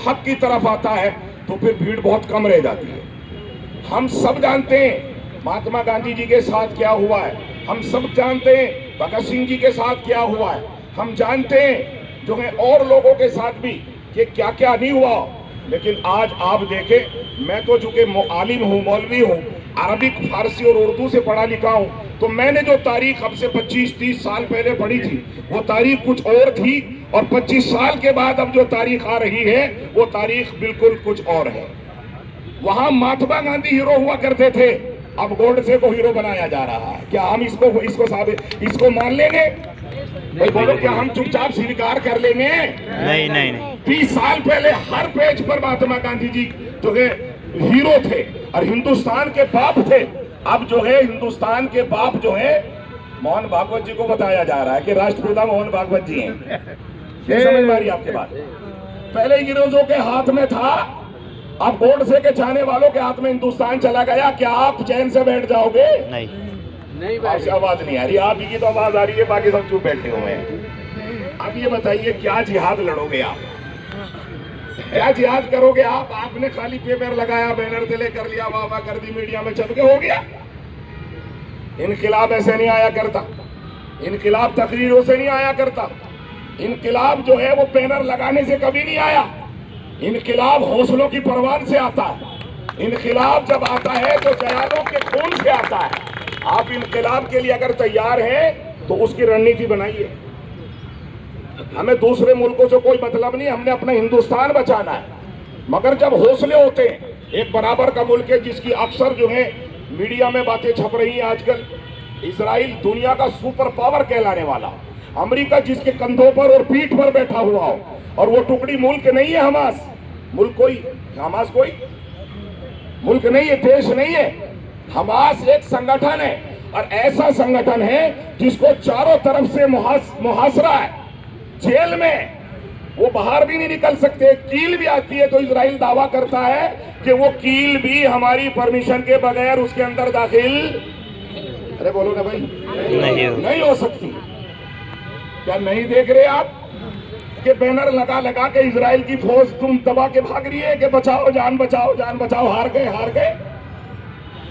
हक की तरफ आता है तो फिर भीड़ बहुत कम रह जाती है। हम सब जानते हैं महात्मा गांधी जी के साथ क्या हुआ है, हम सब जानते हैं भगत सिंह जी के साथ क्या हुआ है, हम जानते हैं जो है और लोगों के साथ भी कि क्या क्या नहीं हुआ। लेकिन आज आप देखें, मैं तो चूंकि आलिम हूँ, मौलवी हूँ, अरबिक, फारसी और उर्दू से पढ़ा लिखा हूँ, तो मैंने जो तारीख अब से 25-30 साल पहले पढ़ी थी वो तारीख कुछ और थी, और 25 साल के बाद अब जो तारीख आ रही है वो तारीख बिल्कुल कुछ और है। वहां महात्मा गांधी हीरो हुआ करते थे, अब गोडसे को हीरो बनाया जा रहा है। क्या हम इसको मान लेंगे? भाई बोलो, क्या हम चुपचाप स्वीकार कर लेंगे? नहीं नहीं नहीं। 20 साल पहले हर पेज पर महात्मा गांधी जी जो है हीरो थे और हिंदुस्तान के बाप थे। अब जो है हिंदुस्तान के बाप जो है मोहन भागवत जी को बताया जा रहा है कि राष्ट्रपिता मोहन भागवत जी हैं। ये समझ में आ रही आपके बात? पहले अंग्रेजों के हाथ में था, अब गोडसे के चाहने वालों के हाथ में हिंदुस्तान चला गया। क्या आप चैन से बैठ जाओगे? नहीं। आपसे आवाज नहीं आ रही, आप ही की तो आवाज आ रही है, बाकी सब चुप बैठे हुए हैं। अब ये बताइए, क्या जिहाद लड़ोगे आप? क्या जिहाद करोगे आप? आपने खाली पेपर लगाया, बैनर दिले कर लिया, वाह वाह कर दी, मीडिया में चल के हो गया। इनकिलाब ऐसे नहीं आया करता, इनकिलाब तकरीरों से नहीं आया करता, इनकिलाब जो है वो बैनर लगाने से कभी नहीं आया। इनकिलाब हौसलों की परवान से आता है। इनकिलाब जब आता है तो जयालों के खून से आता है। आप इनकिलाब के लिए अगर तैयार हैं तो उसकी रणनीति बनाइए। हमें दूसरे मुल्कों से कोई मतलब नहीं, हमने अपना हिंदुस्तान बचाना है। मगर जब हौसले होते हैं, एक बराबर का मुल्क है जिसकी अक्सर जो है मीडिया में बातें छप रही हैं आजकल, इजराइल दुनिया का सुपर पावर कहलाने वाला, अमेरिका जिसके कंधों पर और पीठ पर बैठा हुआ हो, और वो टुकड़ी मुल्क नहीं है हमास, मुल्क कोई हमास कोई मुल्क नहीं है, देश नहीं है। हमास एक संगठन है, और ऐसा संगठन है जिसको चारों तरफ से मुहासरा है, जेल में, वो बाहर भी नहीं निकल सकते। कील भी आती है तो इजराइल दावा करता है कि वो कील भी हमारी परमिशन के बगैर उसके अंदर दाखिल, अरे बोलो ना भाई, नहीं हो सकती। क्या नहीं देख रहे आप कि बैनर लगा लगा के इजराइल की फौज तुम दबा के भाग रही है कि बचाओ जान बचाओ जान बचाओ, हार गए।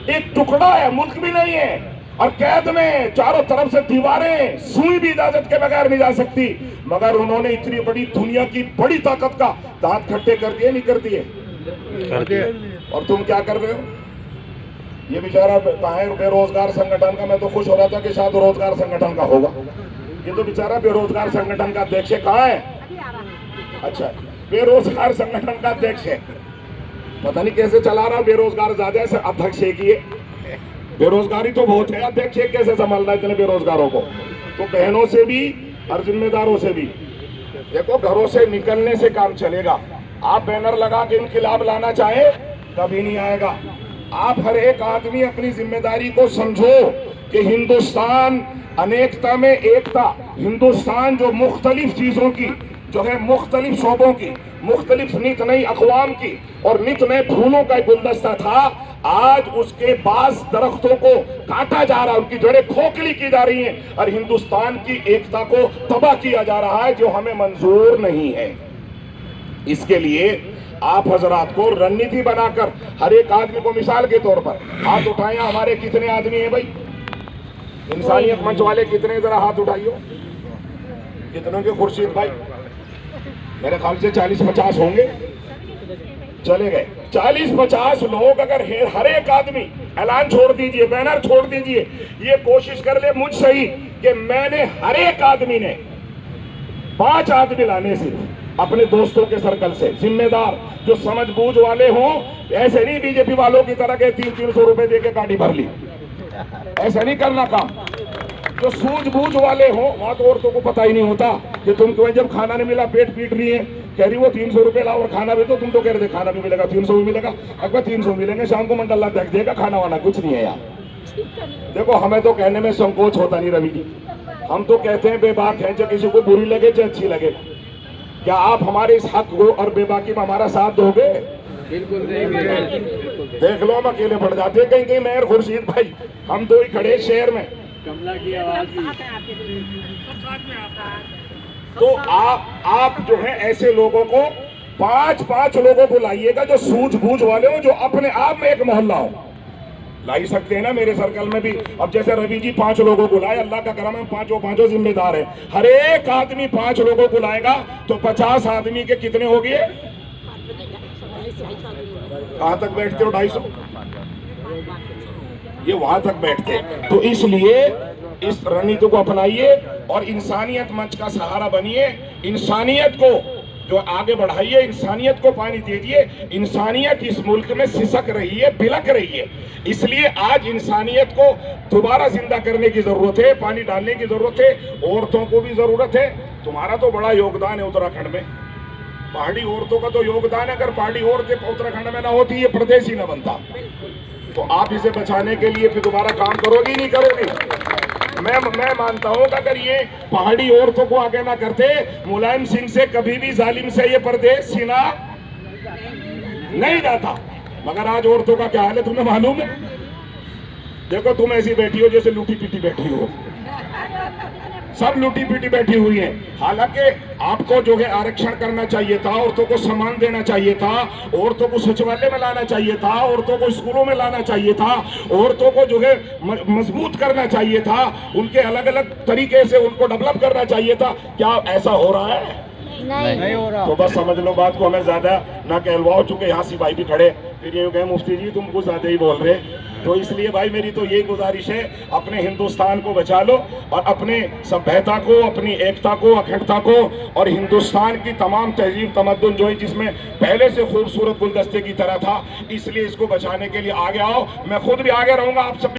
एक टुकड़ा है, मुल्क भी नहीं है, और कैद में, चारों तरफ से दीवारें, सुई भी इजाजत के बगैर नहीं जा सकती। मगर उन्होंने इतनी बड़ी दुनिया की बड़ी ताकत का दांत खट्टे कर दिए, नहीं कर दिए? और तुम क्या कर रहे हो? ये बेचारा बेरोजगार संगठन का, मैं तो खुश हो रहा था कि शायद रोजगार संगठन का होगा, ये तो बेचारा बेरोजगार संगठन का अध्यक्ष कहाँ है? अच्छा, बेरोजगार संगठन का अध्यक्ष है, पता नहीं कैसे चला रहा। बेरोजगार ज्यादा है, अध्यक्ष एक ही है, बेरोजगारी तो बहुत है, अध्यक्ष एक कैसे संभालना इतने बेरोजगारों को? तो बहनों से भी और जिम्मेदारों से भी देखो, घरों से निकलने से काम चलेगा। आप बैनर लगा के इनकिलाब लाना चाहे कभी नहीं आएगा। आप हर एक आदमी अपनी जिम्मेदारी को समझो कि हिंदुस्तान अनेकता में एकता, हिंदुस्तान जो मुख्तलिफ चीजों की जो है, मुख्तलिफ शोबों की, मुख्तलिफ नित नई अक़वाम की और नित नए फूलों का गुलदस्ता था, आज उसके बाज़ दरख्तों को काटा जा रहा है, उनकी जड़ें खोखली की जा रही हैं, और हिंदुस्तान की एकता को तबाह किया जा रहा है, जो हमें मंजूर नहीं है। इसके लिए आप हजरात को रणनीति बनाकर हर एक आदमी को मिसाल के तौर पर हाथ उठाएं। हमारे कितने आदमी हैं भाई? इंसानियत मंच वाले कितने, जरा हाथ उठाइयो। कितनों के? खुर्शीद भाई, मेरे ख्याल से 40-50 होंगे, चले गए 40-50 लोग। अगर हर एक आदमी ऐलान छोड़ दीजिए, बैनर छोड़ दीजिए, ये कोशिश कर ले मुझ सही कि मैंने हर एक आदमी ने 5 आदमी लाने से अपने दोस्तों के सर्कल से, जिम्मेदार जो समझ बूझ वाले हों, ऐसे नहीं बीजेपी वालों की तरह के 300-300 रुपए दे के गाड़ी भर ली, ऐसा नहीं करना काम। जो सूझबूझ वाले हों, वहां तो औरतों को पता ही नहीं होता कि तुम क्यों, जब खाना नहीं मिला पेट पीट रही है, कह रही वो 300 रुपए लाओ और खाना भी, तो तुम तो कह रहे थे खाना भी मिलेगा, 300 भी मिलेगा, अगर 300 मिलेंगे, शाम को मंडला देख देगा, खाना वाना कुछ नहीं है यार। देखो, हमें तो कहने में संकोच होता नहीं रवि जी, हम तो कहते हैं बेबाक है, चाहे किसी को बुरी लगे चाहे अच्छी लगे। क्या आप हमारे इस हक को और बेबाकी में हमारा साथ दोगे? बिल्कुल नहीं। देख लो, हम अकेले पड़ जाते हैं कहीं मेयर खुर्शीद भाई, हम दो ही खड़े शहर में, कमला की आवाज तो आप जो है ऐसे लोगों को 5-5 लोगों को लाइएगा जो सूझबूझ वाले हो, जो अपने आप में एक मोहल्ला हो। ला ही सकते हैं ना मेरे सर्कल में भी। अब जैसे रवि जी 5 लोगों को लाए, अल्लाह का करम है, पांचों जिम्मेदार है। हर एक आदमी 5 लोगों को लाएगा तो 50 आदमी के कितने हो गए? कहां तक बैठते हो? 250। ये वहां तक बैठते हैं। तो इसलिए इस रणनीति को अपनाइए और इंसानियत मंच का सहारा बनिए। इंसानियत को जो आगे बढ़ाइए, इंसानियत को पानी दीजिए। इंसानियत इस मुल्क में सिसक रही है, बिलक रही है। इसलिए आज इंसानियत को दोबारा जिंदा करने की जरूरत है, पानी डालने की जरूरत है। औरतों को भी जरूरत है। तुम्हारा तो बड़ा योगदान है उत्तराखंड में, पहाड़ी औरतों का तो योगदान है। अगर पहाड़ी औरतें उत्तराखंड में ना होती ये प्रदेश ही ना बनता। तो आप इसे बचाने के लिए फिर दोबारा काम करोगी नहीं करोगी? मैं मानता हूं कि अगर ये पहाड़ी औरतों को आगे ना करते, मुलायम सिंह से कभी भी जालिम से ये प्रदेश सीना नहीं जाता। मगर आज औरतों का क्या हाल है तुम्हें मालूम है? देखो तुम ऐसी बैठी हो जैसे लूटी पीटी बैठी हो, सब लूटी पीटी बैठी हुई है। हालांकि आपको जो है आरक्षण करना चाहिए था, औरतों को सम्मान देना चाहिए था, औरतों को सचिवालय में लाना चाहिए था, औरतों को स्कूलों में लाना चाहिए था, औरतों को जो है मजबूत करना चाहिए था, उनके अलग अलग तरीके से उनको डेवलप करना चाहिए था। क्या ऐसा हो रहा है? नहीं हो रहा। तो बस समझ लो बात को, हमें ज्यादा ना कहलवाओ। चूंकि यहाँ सिपाही भी खड़े, फिर ये कहे मुफ्ती जी तुम कुछ ज्यादा ही बोल रहे। तो इसलिए भाई मेरी तो यही गुजारिश है, अपने हिंदुस्तान को बचा लो और अपने सभ्यता को, अपनी एकता को, अखंडता को और हिंदुस्तान की तमाम तहजीब तमद्दुन जो है जिसमें पहले से खूबसूरत गुलदस्ते की तरह था, इसलिए इसको बचाने के लिए आगे आओ। मैं खुद भी आगे रहूंगा, आप सब